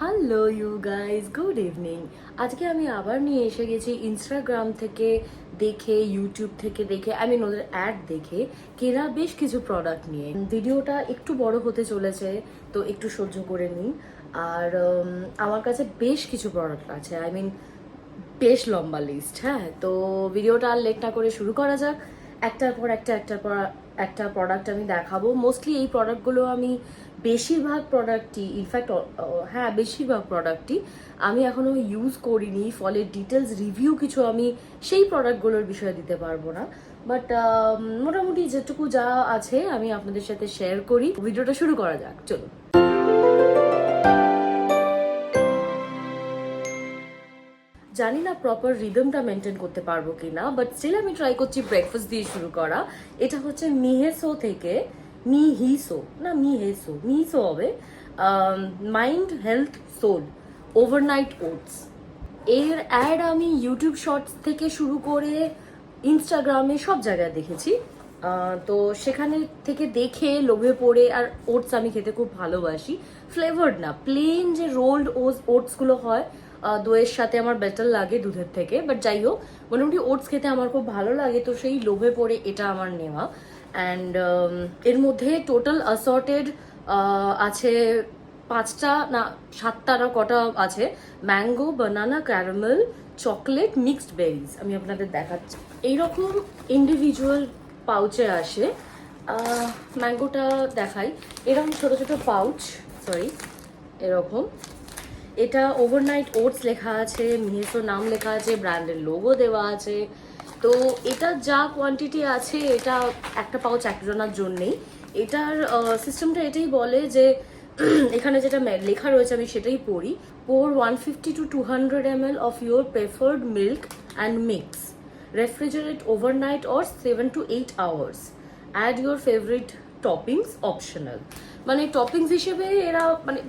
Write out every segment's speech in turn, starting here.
Hello you guys, good evening. আজকে আমি আবার নিয়ে এসে গেছি ইনস্টাগ্রাম থেকে দেখে, ইউটিউব থেকে দেখে, ওদের অ্যাড দেখে কেনা বেশ কিছু প্রোডাক্ট নিয়ে। ভিডিওটা একটু বড় হতে চলেছে, তো একটু সহ্য করে নিন। আর আমার কাছে বেশ কিছু প্রোডাক্ট আছে, বেশ লম্বা লিস্ট। হ্যাঁ, তো ভিডিওটা আর লেট না করে শুরু করা যাক। একটার পর একটা প্রোডাক্ট আমি দেখাবো। মোস্টলি এই প্রোডাক্টগুলো আমি বেশিরভাগ প্রোডাক্টই আমি এখনো ইউজ করিনি, ফলে ডিটেলস রিভিউ কিছু আমি সেই প্রোডাক্টগুলোর বিষয়ে দিতে পারবো না। বাট মোটামুটি যেটুকু যা আছে আমি আপনাদের সাথে শেয়ার করি। ভিডিওটা শুরু করা যাক, চলুন। জানি না প্রপার রিদমটা মেনটেন করতে পারবো কিনা, বাট স্টিল আমি ট্রাই করছি ব্রেকফাস্ট দিয়ে শুরু করা। এটা হচ্ছে মিহিসো হবে mind health soul overnight oats. এর অ্যাড আমি ইউটিউব শর্টস থেকে শুরু করে ইনস্টাগ্রামে সব জায়গায় দেখেছি। তো সেখানে থেকে দেখে লোভে পড়ে, আর ওটস আমি খেতে খুব ভালোবাসি। ফ্লেভার্ড না, প্লেন যে রোল্ড ওটসগুলো হয় দইয়ের সাথে আমার বেটার লাগে দুধের থেকে। বাট যাই হোক, মোটামুটি ওটস খেতে আমার খুব ভালো লাগে, তো সেই লোভে পড়ে এটা আমার নেওয়া। অ্যান্ড এর মধ্যে টোটাল অ্যাসর্টেড আছে 5টা না 7টা না কটা আছে। ম্যাঙ্গো, বানানা, ক্যারামেল, চকলেট, মিক্সড বেরিজ। আমি আপনাদের দেখাচ্ছি। এইরকম ইন্ডিভিজুয়াল পাউচে আসে। ম্যাঙ্গোটা দেখাই, এরকম ছোট ছোট পাউচ, এরকম। এটা ওভারনাইট ওটস লেখা আছে, মিহিসো নাম লেখা আছে, ব্র্যান্ডের লোগো দেওয়া আছে। তো এটা যা কোয়ান্টিটি আছে, এটা একটা পাউচ একজনের জন্যেই। এটার সিস্টেমটা এটাই বলে যে এখানে যেটা লেখা রয়েছে আমি সেটাই পড়ি। pour 150 to 200 ml of your preferred milk and mix, refrigerate overnight or 7 to 8 hours, add your favorite toppings optional। মানে টপিংস হিসেবে এরা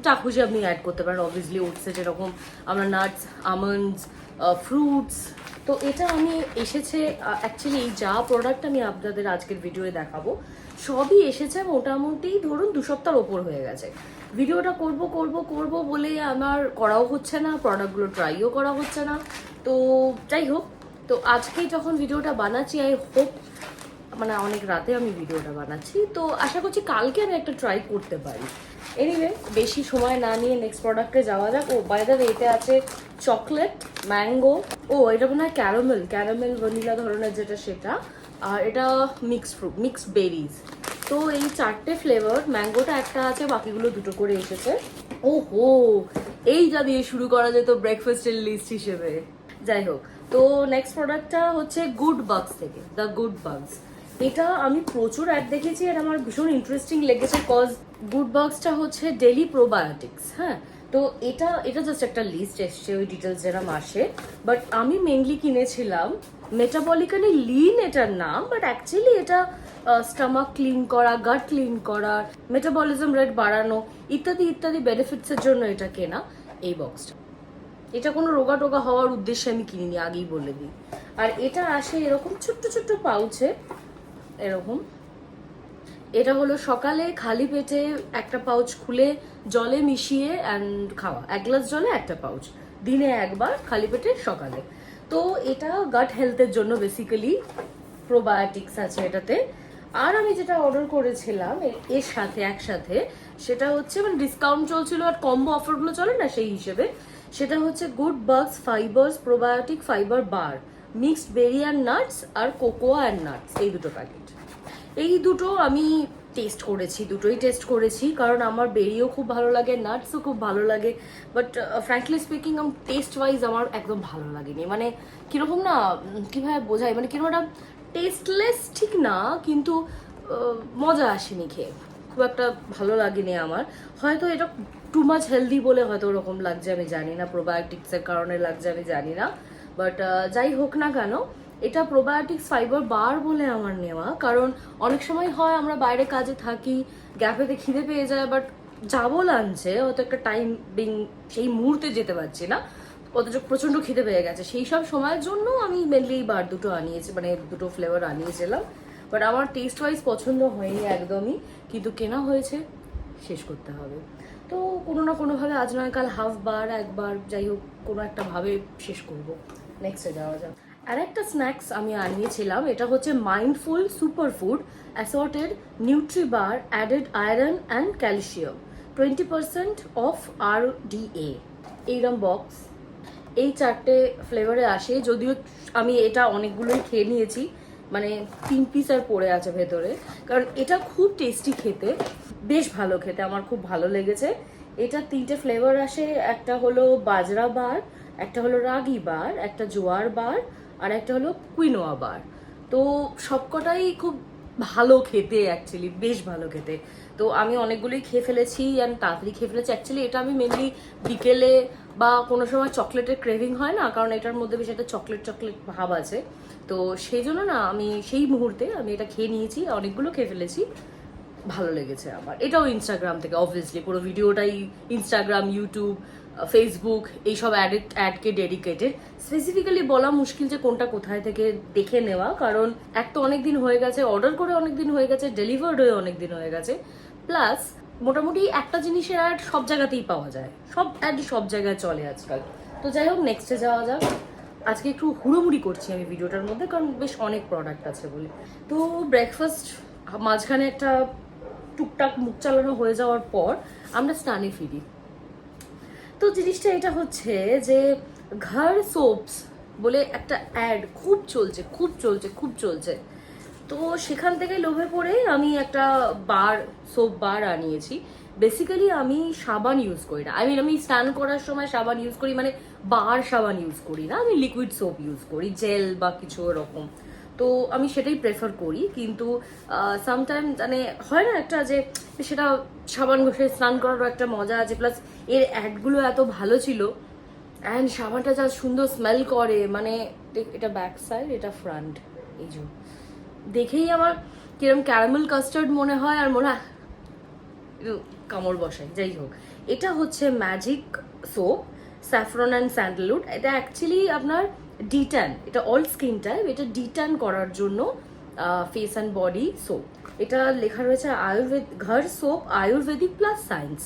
যা খুশি আপনি অ্যাড করতে পারেন। অবভিয়াসলি ওটসে যেরকম আমরা নাটস, আমন্ডস, ফ্রুটস। তো এটা আমি এসেছে অ্যাকচুয়ালি এই যা প্রোডাক্ট আমি আপনাদের আজকের ভিডিওয়ে দেখাবো সবই এসেছে মোটামুটি ধরুন 2 সপ্তাহের ওপর হয়ে গেছে। ভিডিওটা করব বলে আমার করাও হচ্ছে না, প্রোডাক্টগুলো ট্রাইও করা হচ্ছে না। তো যাই হোক, তো আজকেই যখন ভিডিওটা বানাচ্ছি, আই হোপ অনেক রাতে আমি ভিডিওটা বানাচ্ছি, তো আশা করছি কালকে আমি একটা ট্রাই করতে পারি। এনিওয়ে, বেশি সময় না নিয়ে নেক্সট প্রোডাক্টে যাওয়া যাক। ও বাই দ্য ওয়ে, এতে আছে চকলেট, ম্যাঙ্গো, এটা মনে হয় ক্যারামেল ভ্যানিলা ধরনের যেটা সেটা, আর এটা মিক্সড বেরিজ। তো এই 4টে ফ্লেভার, ম্যাঙ্গোটা একটা আছে, বাকিগুলো 2টো করে এসেছে। ওহো, এইটা দিয়ে শুরু করা যেত ব্রেকফাস্টের লিস্ট হিসেবে। যাই হোক, তো নেক্সট প্রোডাক্টটা হচ্ছে গুড বাগস থেকে, দ্য গুড বাগস। এটা আমি প্রচুর অ্যাড দেখেছি আর আমার ভীষণ ইন্টারেস্টিং লেগেছে, কজ গুড বাগসটা হচ্ছে ডেলি প্রোবায়োটিক্স। হ্যাঁ, তো এটা জাস্ট একটা লিস্ট এসছে, ওই ডিটেলস যেরকম আসে। বাট আমি মেনলি কিনেছিলাম মেটাবলিক্যালি লিন এটার নাম, বাট অ্যাকচুয়ালি এটা স্টমাক ক্লিন করা, গাট ক্লিন করা, মেটাবলিজম রেট বাড়ানো ইত্যাদি ইত্যাদি বেনিফিটসের জন্য এটা কেনা এই বক্সটা। এটা কোনো রোগা টোগা হওয়ার উদ্দেশ্যে আমি কিনিনি, আগেই বলে দিই। আর এটা আসে এরকম ছোট্ট ছোট্ট পাউচে, এরকম। এটা হলো সকালে খালি পেটে একটা পাউচ খুলে জলে মিশিয়ে অ্যান্ড খাওয়া, 1 গ্লাস জলে একটা পাউচ, দিনে একবার খালি পেটে সকালে। তো এটা গাট হেলথের জন্য বেসিক্যালি, প্রোবায়োটিক্স আছে এটাতে। আর আমি যেটা অর্ডার করেছিলাম এর সাথে একসাথে, সেটা হচ্ছে ডিসকাউন্ট চলছিল আর কম্বো অফারগুলো চলে না, সেই হিসেবে সেটা হচ্ছে good bugs fibres probiotic fibre bar, mixed berry and nuts আর কোকোয়া অ্যান্ড নাটস, এই 2টো প্যাকেট। এই 2টো আমি দুটোই টেস্ট করেছি, কারণ আমার বেরিও খুব ভালো লাগে, নাটসও খুব ভালো লাগে। But frankly speaking, taste wise আমার একদম ভালো লাগেনি। কিরকম না, কিভাবে বোঝাই, কিরকম একটা টেস্টলেস ঠিক না, কিন্তু মজা আসেনি খেয়ে, খুব একটা ভালো লাগেনি আমার। হয়তো এটা টু মাচ হেলদি বলে হয়তো ওরকম লাগছে, আমি জানি না, প্রোবায়োটিক্সের কারণে লাগছে আমি জানি না। বাট যাই হোক না কেন, এটা প্রোবায়োটিক্স ফাইবার বার বলে আমার নেওয়া। কারণ অনেক সময় হয় আমরা বাইরে কাজে থাকি, গ্যাপেতে খিদে পেয়ে যায়, বাট যাবো লাঞ্চে, হয়তো একটা টাইম সেই মুহূর্তে যেতে পারছি না, অথচ প্রচন্ড খিদে পেয়ে গেছে। সেই সব সময়ের জন্য আমি মেনলি বার 2টো আনিয়েছি, 2টো ফ্লেভার আনিয়েছিলাম। বাট আমার টেস্ট ওয়াইজ পছন্দ হয়নি একদমই, কিন্তু কেনা হয়েছে, শেষ করতে হবে। তো কোনো না কোনোভাবে আজ নয় কাল হাফ বার একবার যাই হোক কোনো একটা ভাবে শেষ করব। নেক্সটে যাওয়া যাক। আর একটা স্ন্যাক্স আমি আনিয়েছিলাম, এটা হচ্ছে mindful super food assorted Nutri bar added iron and calcium 20% of RDA। এইরকম বক্স, এই 4টে ফ্লেভারে আসে, যদিও আমি এটা অনেকগুলোই খেয়ে নিয়েছি, মানে 3 পিস আর পড়ে আছে ভেতরে, কারণ এটা খুব টেস্টি খেতে, বেশ ভালো খেতে, আমার খুব ভালো লেগেছে। এটা 3টে ফ্লেভার আসে, একটা হলো বাজরা বার, একটা হলো রাগি বার, একটা জোয়ার বার, আর একটা হলো কুইনোয়া বার। তো সবকটাই খুব ভালো খেতে, অ্যাকচুয়ালি বেশ ভালো খেতে। তো আমি অনেকগুলোই খেয়ে ফেলেছি অ্যান্ড তাড়াতাড়ি খেয়ে ফেলেছি। অ্যাকচুয়ালি এটা আমি মেনলি বিকেলে বা কোনো সময় চকলেটের ক্রেভিং হয় না, কারণ এটার মধ্যে বেশ একটা চকলেট চকলেট ভাব আছে, তো সেই জন্য না আমি সেই মুহূর্তে আমি এটা খেয়ে নিয়েছি, অনেকগুলো খেয়ে ফেলেছি, ভালো লেগেছে আমার। এটাও ইনস্টাগ্রাম থেকে, অবভিয়াসলি পুরো ভিডিওটাই ইনস্টাগ্রাম, ইউটিউব, ফেসবুক এইসব অ্যাডকে ডেডিকেটেড। স্পেসিফিক্যালি বলা মুশকিল যে কোনটা কোথায় থেকে দেখে নেওয়া, কারণ এক তো অনেক দিন হয়ে গেছে, অর্ডার করে অনেক দিন হয়ে গেছে, ডেলিভার্ড হয়ে অনেক দিন হয়ে গেছে, প্লাস মোটামুটি একটা জিনিসের অ্যাড সব জায়গাতেই পাওয়া যায়, সব অ্যাড সব জায়গায় চলে আজকাল। তো যাই হোক, নেক্সটে যাওয়া যাক। আজকে একটু হুড়োমুড়ি করছি আমি ভিডিওটার মধ্যে, কারণ বেশ অনেক প্রোডাক্ট আছে বলে। তো ব্রেকফাস্ট মাঝখানে একটা টুকটাক মুখ চালানো হয়ে যাওয়ার পর আমরা স্নানে ফিরি। তো জিনিসটা এটা হচ্ছে যে ঘর সোপস বলে একটা অ্যাড খুব চলছে খুব চলছে খুব চলছে। তো সেখান থেকে লোভে পড়ে আমি একটা সোপ বার আনিয়েছি। বেসিক্যালি আমি সাবান ইউজ করি না, আমি স্নান করার সময় সাবান ইউজ করি, মানে বার সাবান ইউজ করি না, আমি লিকুইড সোপ ইউজ করি, জেল বা কিছু ওরকম। তো আমি সেটাই প্রেফার করি, কিন্তু সামটাইম মানে হয় না একটা যে সেটা সাবান ঘষে স্নান করারও একটা মজা আছে, প্লাস এর অ্যাডগুলো এত ভালো ছিল, অ্যান্ড সাবানটা যা সুন্দর স্মেল করে, মানে এটা ব্যাক সাইড, এটা ফ্রন্ট, এই যে দেখেই আমার কিরম ক্যারামেল কাস্টার্ড মনে হয়, আর মনে হয় কামড় বসাই। যাই হোক, এটা হচ্ছে magic soap saffron and sandalwood. এটা অ্যাকচুয়ালি আপনার ডিট্যান, এটা অল স্কিন টাইপ, এটা ডিট্যান করার জন্য ফেস অ্যান্ড বডি সোপ। এটা লেখা রয়েছে ঘর সোপ আয়ুর্বেদিক প্লাস সায়েন্স।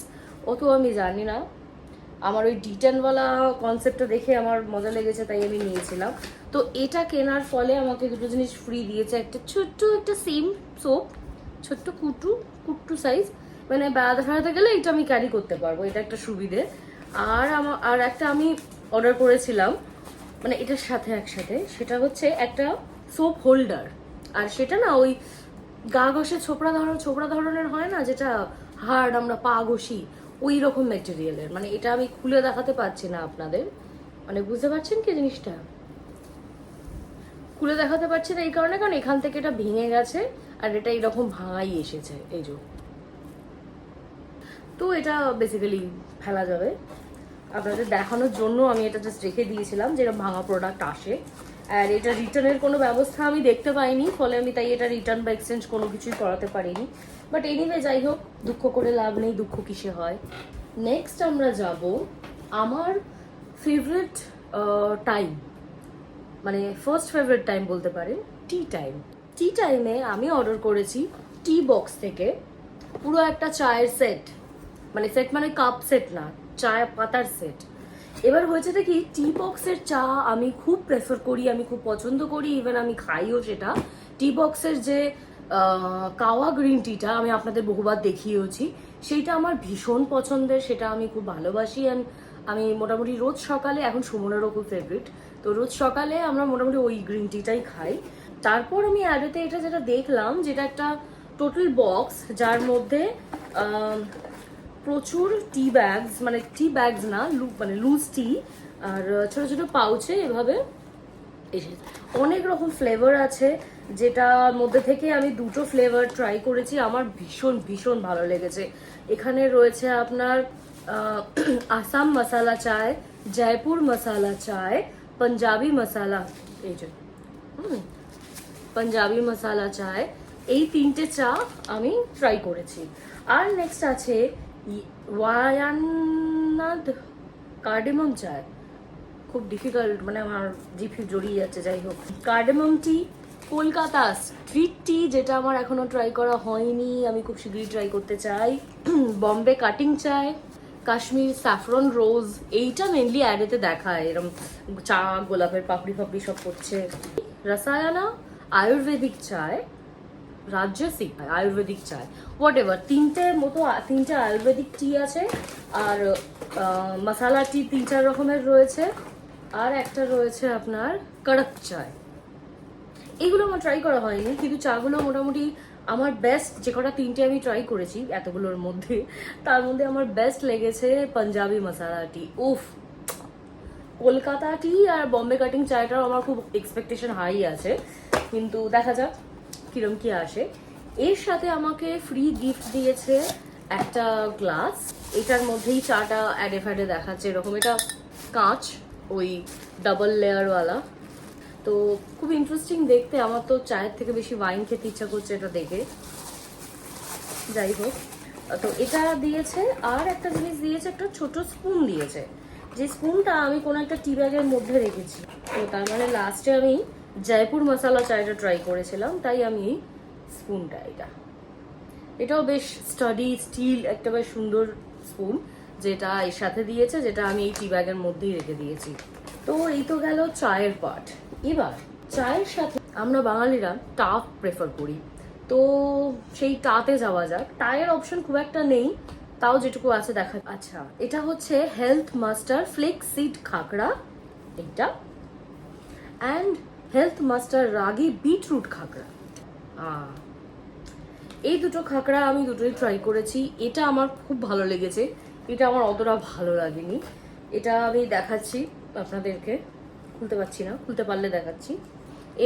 অত আমি জানি না, আমার ওই ডিটেনওয়ালা কনসেপ্টটা দেখে আমার মজা লেগেছে, তাই আমি নিয়েছিলাম। তো এটা কেনার ফলে আমাকে দুটো জিনিস ফ্রি দিয়েছে, একটা ছোট্ট একটা সেম সোপ, ছোট্ট কুট্টু সাইজ, মানে বেড়াতে ফেরাতে গেলে এটা আমি ক্যারি করতে পারবো, এটা একটা সুবিধে। আর একটা আমি অর্ডার করেছিলাম, মানে এটার সাথে একসাথে, সেটা হচ্ছে একটা সোপ হোল্ডার। আর সেটা না ওই গা ঘষে ছোপড়া ধরনের হয় না, যেটা হার্ড আমরা পা ঘষি, ওই রকম মেটেরিয়ালের। মানে এটা আমি খুলে দেখাতে পারছি না আপনাদের, মানে বুঝতে পারছেন কি জিনিসটা, খুলে দেখাতে পারছি না এই কারণে, কারণ এখান থেকে এটা ভেঙে গেছে আর এটা এইরকম ভাঙাই এসেছে, এই যে। তো এটা বেসিক্যালি ফেলা যাবে, আপনাদের দেখানোর জন্য আমি এটা জাস্ট রেখে দিয়েছিলাম যে ভাঙা প্রোডাক্ট আসে। আর এটা রিটার্নের কোনো ব্যবস্থা আমি দেখতে পাইনি, ফলে আমি তাই এটা রিটার্ন বা এক্সচেঞ্জ কোনো কিছুই করাতে পারিনি। বাট এনিওয়ে, যাই হোক, দুঃখ করে লাভ নেই, দুঃখ কিসে হয়। নেক্সট আমরা যাব আমার ফেভারিট টাইম, মানে ফার্স্ট ফেভারিট টাইম বলতে পারেন, টি টাইম। টি টাইমে আমি অর্ডার করেছি টি বক্স থেকে পুরো একটা চায়ের সেট, মানে সেট মানে কাপ সেট না, চায় পাতার সেট। এবার হয়েছে কি, টি বক্সের চা আমি খুব প্রেফার করি, আমি খুব পছন্দ করি, ইভেন আমি খাইও সেটা। টি বক্সের যে কাওয়া গ্রিন টিটা আমি আপনাদের বহুবার দেখিয়েছি, সেইটা আমার ভীষণ পছন্দের, সেটা আমি খুব ভালোবাসি। অ্যান্ড আমি মোটামুটি রোজ সকালে, এখন সুমনেরও খুব ফেভারিট, তো রোজ সকালে আমরা মোটামুটি ওই গ্রিন টিটাই খাই। তারপর আমি অ্যাডেতে এটা যেটা দেখলাম, যেটা একটা টোটাল বক্স, যার মধ্যে প্রচুর টি ব্যাগস, মানে টি ব্যাগস না, মানে লুজ টি, আর ছোট ছোট পাউচে এভাবে এসেছে। অনেক রকম ফ্লেভার আছে, যেটার মধ্যে থেকে আমি দুটো ফ্লেভার ট্রাই করেছি, আমার ভীষণ ভীষণ ভালো লেগেছে। এখানে রয়েছে আপনার আসাম মশালা চায়, জয়পুর মশালা চায়, পাঞ্জাবি মশালা, এই যে পাঞ্জাবি মশালা চায়, এই 3টে চা আমি ট্রাই করেছি। আর নেক্সট আছে ওয়ায়ানাদ কার্ডেমম চায়, খুব ডিফিকাল্ট, মানে আমার জিভে জড়িয়ে যাচ্ছে। যাই হোক, কার্ডেমম টি, কলকাতা স্ট্রিট টি, যেটা আমার এখনো ট্রাই করা হয়নি, আমি খুব শীঘ্রই ট্রাই করতে চাই, বম্বে কাটিং চায়, কাশ্মীর স্যাফরন রোজ, এইটা মেনলি অ্যাডেতে দেখায়, এরকম চা গোলাপের পাপড়ি ফাপড়ি সব করছে। রসায়না আয়ুর্বেদিক চায়, রাজসী আয়ুর্বেদিক চায়, হোয়াট এভার, তিনটে আয়ুর্বেদিক টি আছে, আর মশালা টি 3-4 রকমের রয়েছে, আর একটা রয়েছে আপনার কড়ক চায়। এগুলো আমার ট্রাই করা হয়নি, কিন্তু চাগুলো মোটামুটি আমার বেস্ট, যে কটা 3টে আমি ট্রাই করেছি এতগুলোর মধ্যে, তার মধ্যে আমার বেস্ট লেগেছে পাঞ্জাবি মশালা টি। উফ, কলকাতা টি আর বম্বে কাটিং চায়টাও আমার খুব এক্সপেকটেশন হাই আছে, কিন্তু দেখা যাক কিরম কি আসে। এর সাথে আমাকে ফ্রি গিফট দিয়েছে একটা গ্লাস, এটার মধ্যেই চাটা অ্যাডে ফ্যাডে দেখাচ্ছে এরকম, এটা কাঁচ, ওই ডাবল লেয়ারওয়ালা, তো খুব ইন্টারেস্টিং দেখতে। আমার তো চায়ের থেকে বেশি ওয়াইন খেতে ইচ্ছা করছে এটা দেখে। যাই হোক, তো এটা দিয়েছে, আর একটা জিনিস দিয়েছে, একটা ছোট স্পুন দিয়েছে, যে স্পুনটা আমি কোনো একটা টি ব্যাগের মধ্যে রেখেছি। তো তার মানে লাস্টে আমি জয়পুর মশালা চায়টা ট্রাই করেছিলাম, তাই আমি এই স্পুনটা, এটাও বেশ স্টাডি স্টিল, একটা বেশ সুন্দর স্পুন, যেটা এর সাথে দিয়েছে, যেটা আমি এই টি ব্যাগের মধ্যেই রেখে দিয়েছি। তো এই তো গেল চায়ের পার্ট। এবার চায়ের সাথে আমরা বাঙালিরা টা প্রেফার করি, তো সেই টাতে যাওয়া যাক। টায়ের অপশন খুব একটা নেই, তাও যেটুকু আছে দেখা। আচ্ছা, এটা হচ্ছে হেলথ মাস্টার ফ্লেক্স সিড খাকড়া, এটা, and health master ragi beetroot খাকড়া। এই দুটো খাকড়া আমি দুটোই ট্রাই করেছি, এটা আমার খুব ভালো লেগেছে, এটা আমার অতটা ভালো লাগেনি। এটা আমি দেখাচ্ছি আপনাদেরকে, খুলতে পারছি না, খুলতে পারলে দেখাচ্ছি।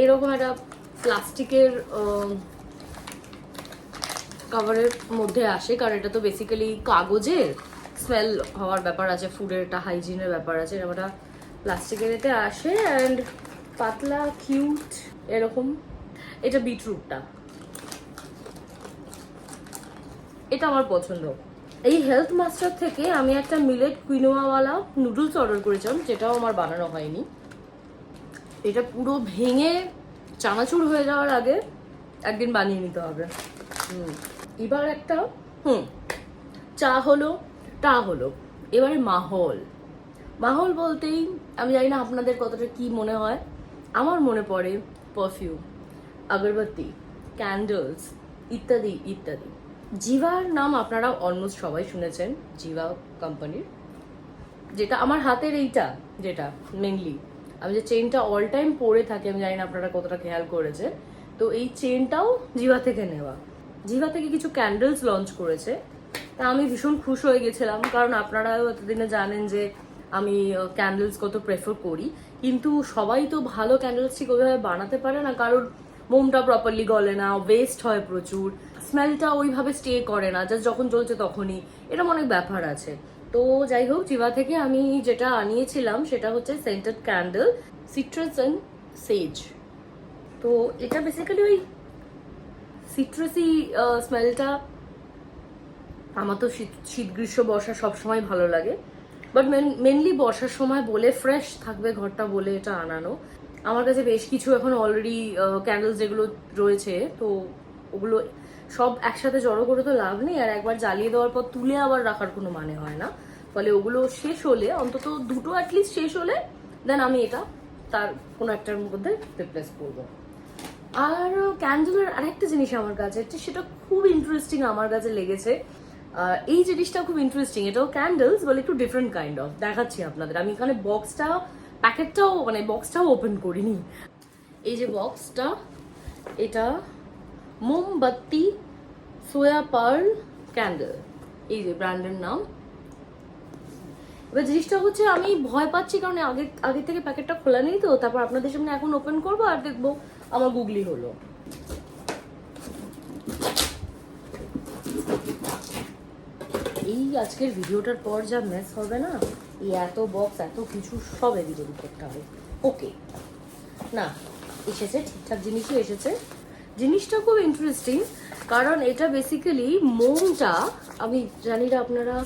এরকম একটা প্লাস্টিকের কাভারের মধ্যে আসে, কারণ এটা তো বেসিক্যালি কাগজের, স্মেল হওয়ার ব্যাপার আছে, ফুডের একটা হাইজিনের ব্যাপার আছে, এরকম একটা প্লাস্টিকের এতে আসে, অ্যান্ড পাতলা কিউট এরকম। এটা বিটরুটটা, এটা আমার পছন্দ। এই হেলথ মাস্টার থেকে আমি একটা মিলেট কুইনোয়াওয়ালা নুডলস অর্ডার করেছিলাম, যেটাও আমার বানানো হয়নি। এটা পুরো ভেঙে চানাচুর হয়ে যাওয়ার আগে একদিন বানিয়ে নিতে হবে। এবার একটা চা হলো, টা হলো, এবারে মাহল। মাহল বলতেই আমি জানি না আপনাদের কতটা কি মনে হয়, আমার মনে পড়ে পারফিউম, আগরবাতি, ক্যান্ডেলস, ইত্যাদি ইত্যাদি। জিভার নাম আপনারা অলমোস্ট সবাই শুনেছেন, জিভা কোম্পানির, যেটা আমার হাতের এইটা, যেটা মেনলি আমি যে চেনটা অল টাইম পরে থাকি, আমি জানি না আপনারা কতটা খেয়াল করেছে, তো এই চেনটাও জিভা থেকে নেওয়া। জিভা থেকে কিছু ক্যান্ডেলস লঞ্চ করেছে, তা আমি ভীষণ খুশ হয়ে গেছিলাম, কারণ আপনারাও এতদিনে জানেন যে আমি ক্যান্ডেলস কত প্রেফার করি, কিন্তু সবাই তো ভালো ক্যান্ডেলস ঠিক ওইভাবে বানাতে পারে না, কারণ মোমটা প্রপারলি গলে না, ওয়েস্ট হয় প্রচুর, স্মেলটা ওইভাবে স্টে করে না, জাস্ট যখন জ্বলছে তখনই, এরকম অনেক ব্যাপার আছে। তো যাই হোক, জিভা থেকে আমি যেটা আনিয়েছিলাম সেটা হচ্ছে সেন্টেড ক্যান্ডেল সিট্রাস অ্যান্ড সেজ। তো এটা বেসিক্যালি ওই সিট্রাসি স্মেলটা, আমার তো শীত গ্রীষ্ম বর্ষা সবসময় ভালো লাগে, বাট মেনলি বর্ষার সময় বলে ফ্রেশ থাকবে ঘরটা বলে এটা আনানো। আমার কাছে বেশ কিছু এখন অলরেডি ক্যান্ডেলস যেগুলো রয়েছে, তো ওগুলো সব একসাথে জড়ো করে তো লাভ নেই, আর একবার জ্বালিয়ে দেওয়ার পর তুলে আবার রাখার কোনো মানে হয় না, ফলে ওগুলো শেষ হলে, অন্তত দুটো অ্যাটলিস্ট শেষ হলে দেন আমি এটা তার কোনো একটার মধ্যে রিপ্লেস করবো। আর ক্যান্ডেলের আরেকটা জিনিস আমার কাছে, সেটা খুব ইন্টারেস্টিং আমার কাছে লেগেছে, এই জিনিসটা খুব ইন্টারেস্টিং, এটাও ক্যান্ডেলস বলে একটু ডিফারেন্ট কাইন্ড অফ, দেখাচ্ছি আপনাদের। আমি এখানে প্যাকেটটাও মানে বক্সটাও ওপেন করিনি। এই যে বক্সটা, এটা মোমবাতি সোয়া পার্ল ক্যান্ডেল, এই যে ব্র্যান্ডের নাম। এবার জিনিসটা হচ্ছে আমি ভয় পাচ্ছি, কারণ আগে থেকে প্যাকেটটা খোলা নেই, তো তারপর আপনাদের সামনে এখন ওপেন করবো আর দেখবো আমার গুগলি হলো। এই আজকের ভিডিওটার পর যা মেস হবে না, এই এত বক্স এত কিছু সব এদিকে করতে হবে। ওকে, না এসেছে, ঠিকঠাক জিনিসই এসেছে। জিনিসটা খুব ইন্টারেস্টিং, কারণ এটা বেসিক্যালি মোমটা, আমি জানি না আপনারা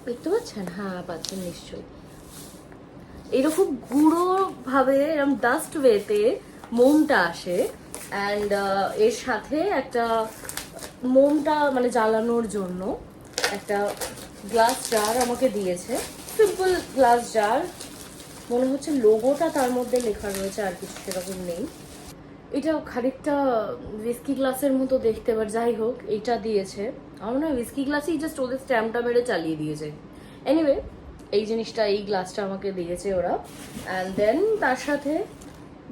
দেখতে পাচ্ছেন, হ্যাঁ পাচ্ছেন নিশ্চয়ই, এরকম গুঁড়ো ভাবে এরকম ডাস্ট ওয়েতে মোমটা আসে, অ্যান্ড এর সাথে একটা মোমটা মানে জ্বালানোর জন্য একটা গ্লাস জার আমাকে দিয়েছে, সিম্পল গ্লাস জার, মনে হচ্ছে লোগোটা তার মধ্যে লেখা রয়েছে, আর কিছু সেরকম নেই। এটা খানিকটা উইস্কি গ্লাসের মতো দেখতে, বাট যাই হোক এইটা দিয়েছে। আমার না উইস্কি গ্লাসই জাস্ট ওদের স্ট্যাম্পটা মেরে চালিয়ে দিয়েছে। এনিওয়ে এই জিনিসটা, এই গ্লাসটা আমাকে দিয়েছে ওরা। অ্যান্ড দেন তার সাথে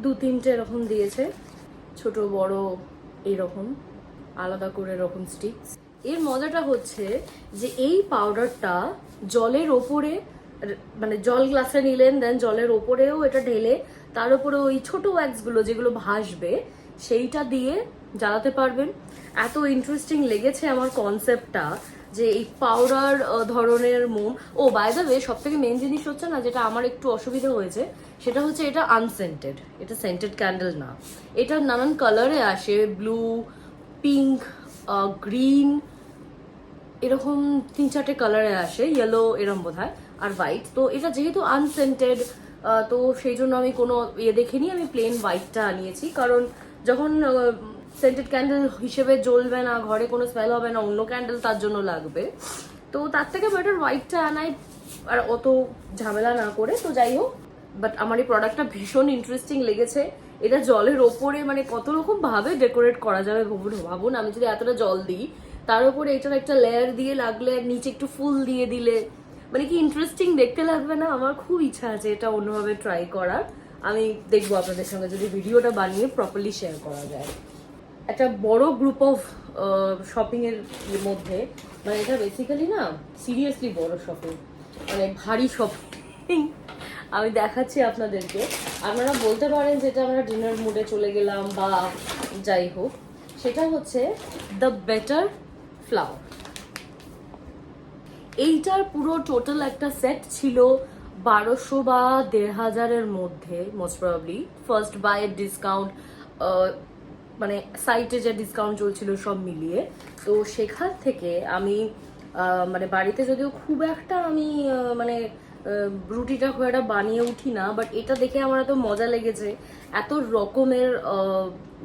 2-3টে এরকম দিয়েছে, ছোট বড় এরকম আলাদা করে এরকম স্টিকস। এর মজাটা হচ্ছে যে এই পাউডারটা জলের ওপরে, মানে জল গ্লাসে নিলেন, দেন জলের ওপরেও এটা ঢেলে তার উপরে ওই ছোট ওয়্যাক্সগুলো যেগুলো ভাসবে সেইটা দিয়ে জ্বালাতে পারবেন। এত ইন্টারেস্টিং লেগেছে আমার কনসেপ্টটা, যে এই পাউডার ধরনের মোম। ও বাই দ্য ওয়ে, সব থেকে মেন জিনিস হচ্ছে না, যেটা আমার একটু অসুবিধা হয়েছে, সেটা হচ্ছে এটা আনসেন্টেড, এটা সেন্টেড ক্যান্ডেল না। এটা নানান কালারে আসে, ব্লু, পিঙ্ক, গ্রিন, এরকম 3-4টে কালারে আসে, ইয়েলো এরম বোধ হয়, আর হোয়াইট। তো এটা যেহেতু আনসেন্টেড, তো সেই জন্য আমি কোনো ইয়ে দেখিনি, আমি প্লেন হোয়াইটটা নিয়েছি। কারণ যখন সেন্টেড ক্যান্ডেল হিসেবে জ্বলবে না, ঘরে কোনো স্মেল হবে না, অন্য ক্যান্ডেল তার জন্য লাগবে, তো তার থেকে বেটার হোয়াইটটা আনাই, আর অত ঝামেলা না করে। তো যাই হোক, বাট আমার এই প্রোডাক্টটা ভীষণ ইন্টারেস্টিং লেগেছে। এটা জলের ওপরে মানে কত রকম ভাবে ডেকোরেট করা যাবে ভাবুন, আমি যদি এতটা জল দিই, তার উপরে এটার একটা লেয়ার দিয়ে লাগলে, নিচে একটু ফুল দিয়ে দিলে, মানে কি ইন্টারেস্টিং দেখতে লাগবে না? আমার খুব ইচ্ছা আছে এটা অন্যভাবে ট্রাই করার। আমি দেখবো আপনাদের সঙ্গে যদি ভিডিওটা বানিয়ে প্রপারলি শেয়ার করা যায়। একটা বড় গ্রুপ অফ শপিং এর মধ্যে, মানে এটা বেসিক্যালি না সিরিয়াসলি বড় শপিং, মানে ভারী শপিং আমি দেখাচ্ছি আপনাদেরকে। আপনারা বলতে পারেন যেটা আমরা ডিনার মুডে চলে গেলাম বা যাই হোক, সেটা হচ্ছে দ্য বেটার ফ্লাওয়ার। এইটার পুরো টোটাল একটা সেট ছিল 1200 বা 1500-এর মধ্যে, most probably first by discount, মানে সাইটে যে ডিসকাউন্ট চলছিল সব মিলিয়ে। তো সেখান থেকে আমি মানে বাড়িতে যদিও খুব একটা আমি মানে রুটিটা খুব একটা বানিয়ে উঠি না, বাট এটা দেখে আমার এত মজা লেগেছে। এত রকমের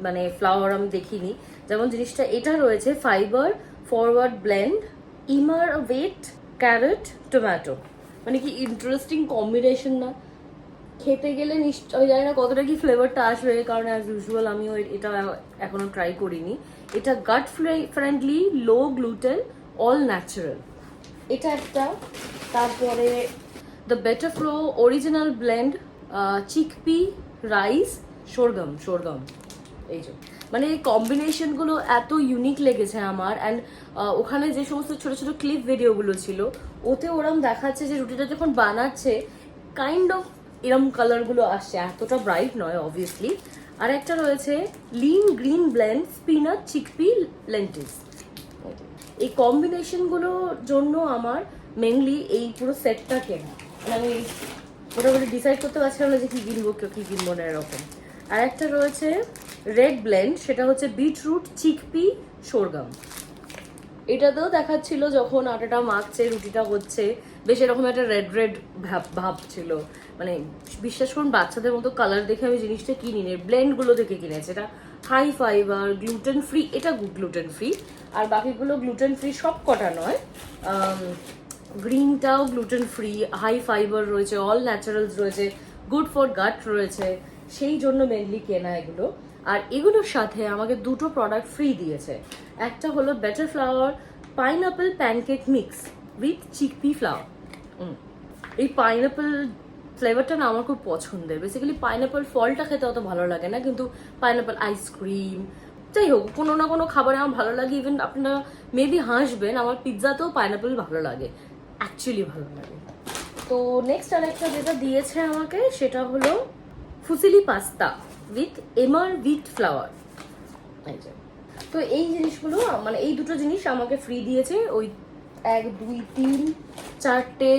মানে ফ্লাওয়ার আমি দেখিনি। যেমন জিনিসটা এটা রয়েছে ফাইবার ফরওয়ার্ড ব্লেন্ড ইমারভেট ক্যারট টমেটো, মানে কি ইন্টারেস্টিং কম্বিনেশন না? খেতে গেলে নিশ্চয় জানি না কতটা কি ফ্লেভারটা আসবে, কারণ অ্যাজ ইউজুয়াল আমিও এটা এখনো ট্রাই করিনি। এটা gut friendly, low gluten, all natural, এটা একটা। তারপরে the better flow original blend chickpea rice sorghum, এই যে মানে এই কম্বিনেশনগুলো এত ইউনিক লেগেছে আমার। অ্যান্ড ওখানে যে সমস্ত ছোট ছোট ক্লিপ ভিডিওগুলো ছিল, ওতে ওরম দেখাচ্ছে যে রুটিটা যখন বানাচ্ছে কাইন্ড অফ এরম কালারগুলো আসছে, এতটা ব্রাইট নয় অবভিয়াসলি। আর একটা রয়েছে lean green blend spinach chickpea lentils. এই কম্বিনেশনগুলোর জন্য আমার মেনলি এই পুরো সেটটা কেনা, মানে আমি মোটামুটি ডিসাইড করতে পারছিলাম না যে কি কিনবো কি কিনবো না এরকম। আর একটা রয়েছে রেড ব্লেন্ড, সেটা হচ্ছে বিটরুট চিকপি সরগম। এটাতেও দেখাচ্ছিল যখন আটাটা মাখছে, রুটিটা হচ্ছে, বেশ এরকম একটা রেড রেড ভাব ছিল। মানে বিশ্বাস করুন, বাচ্চাদের মতো কালার দেখে আমি জিনিসটা কিনিনি, ব্লেন্ডগুলো দেখে কিনেছি। এটা হাই ফাইবার, গ্লুটেন ফ্রি, এটা গ্লুটেন ফ্রি, আর বাকিগুলো গ্লুটেন ফ্রি সব কটা নয়। গ্রিনটাও গ্লুটেন ফ্রি, হাই ফাইবার রয়েছে, অল ন্যাচারালস রয়েছে, গুড ফর গাট রয়েছে, সেই জন্য মেনলি কেনা এগুলো। আর এগুলোর সাথে আমাকে 2টো প্রোডাক্ট ফ্রি দিয়েছে। একটা হলো better flower pineapple pancake mix with chickpea flower. এই পাইনঅ্যাপল ফ্লেভারটা না আমার খুব পছন্দের। বেসিক্যালি পাইনঅ্যাপল ফলটা খেতে অত ভালো লাগে না, কিন্তু পাইনঅ্যাপল আইসক্রিম, যাই হোক কোনো না কোনো খাবারে আমার ভালো লাগে। ইভেন আপনারা মেবি হাসবেন, আমার পিৎজাতেও পাইনঅ্যাপল ভালো লাগে, অ্যাকচুয়ালি ভালো লাগে। তো নেক্সট আরেকটা যেটা দিয়েছে আমাকে, সেটা হলো ফুসিলি পাস্তা উইথ এমার উইথ ফ্লাওয়ার। তো এই জিনিসগুলো মানে এই 2টো জিনিস আমাকে ফ্রি দিয়েছে ওই 1 2 3 4টে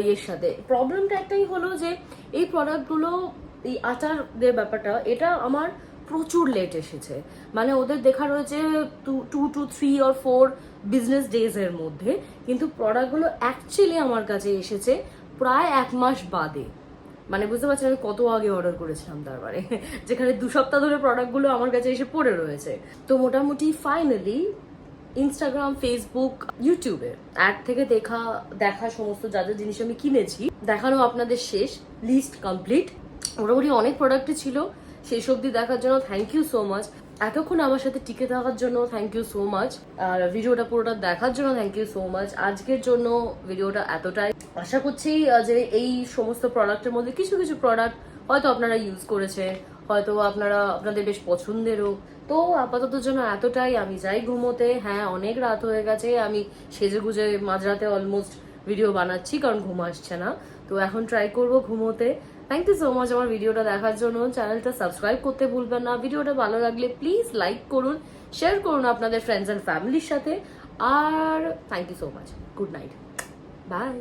ইয়ের সাথে। প্রবলেমটা একটাই হলো যে এই প্রোডাক্টগুলো, এই আচার যে ব্যাপারটা, এটা আমার প্রচুর লেট এসেছে। মানে ওদের দেখা রয়েছে 2 to 3 or 4 বিজনেস ডেজ এর মধ্যে, কিন্তু প্রোডাক্টগুলো অ্যাকচুয়ালি আমার কাছে এসেছে প্রায় 1 মাস বাদে। মানে বুঝতে পারছেন আমি কত আগে অর্ডার করেছিলাম, তারপরে যেখানে 2 সপ্তাহ ধরে প্রোডাক্টগুলো আমার কাছে এসে পড়ে রয়েছে। তো মোটামুটি ফাইনালি ইনস্টাগ্রাম, ফেসবুক, ইউটিউবে অ্যাড থেকে দেখা সমস্ত যা যা জিনিস আমি কিনেছি দেখানো আপনাদের শেষ, লিস্ট কমপ্লিট। মোটামুটি অনেক প্রোডাক্টই ছিল, শেষ অবধি দেখার জন্য থ্যাংক ইউ সো মাচ। এতক্ষণ আমার সাথে টিকে থাকার জন্য থ্যাংক ইউ সো মাচ, আর ভিডিওটা পুরোটা দেখার জন্য থ্যাংক ইউ সো মাচ। আজকের জন্য ভিডিওটা এতটাই। আশা করছি যে এই সমস্ত প্রোডাক্টের মধ্যে কিছু কিছু প্রোডাক্ট হয়তো আপনারা ইউজ করেছে, হয়তো আপনাদের বেশ পছন্দেরও। তো আপাতত জন্য এতটাই, আমি যাই ঘুমোতে। হ্যাঁ, অনেক রাত হয়ে গেছে, আমি সেজে গুজে মাঝরাতে অলমোস্ট ভিডিও বানাচ্ছি কারণ ঘুম আসছে না। তো এখন ট্রাই করব ঘুমোতে। থ্যাংক ইউ সো মাচ আমার ভিডিওটা দেখার জন্য। চ্যানেলটা সাবস্ক্রাইব করতে ভুলবেন না। ভিডিওটা ভালো লাগলে প্লিজ লাইক করুন, শেয়ার করুন আপনাদের ফ্রেন্ডস অ্যান্ড ফ্যামিলির সাথে। আর thank you so much. Good night, by.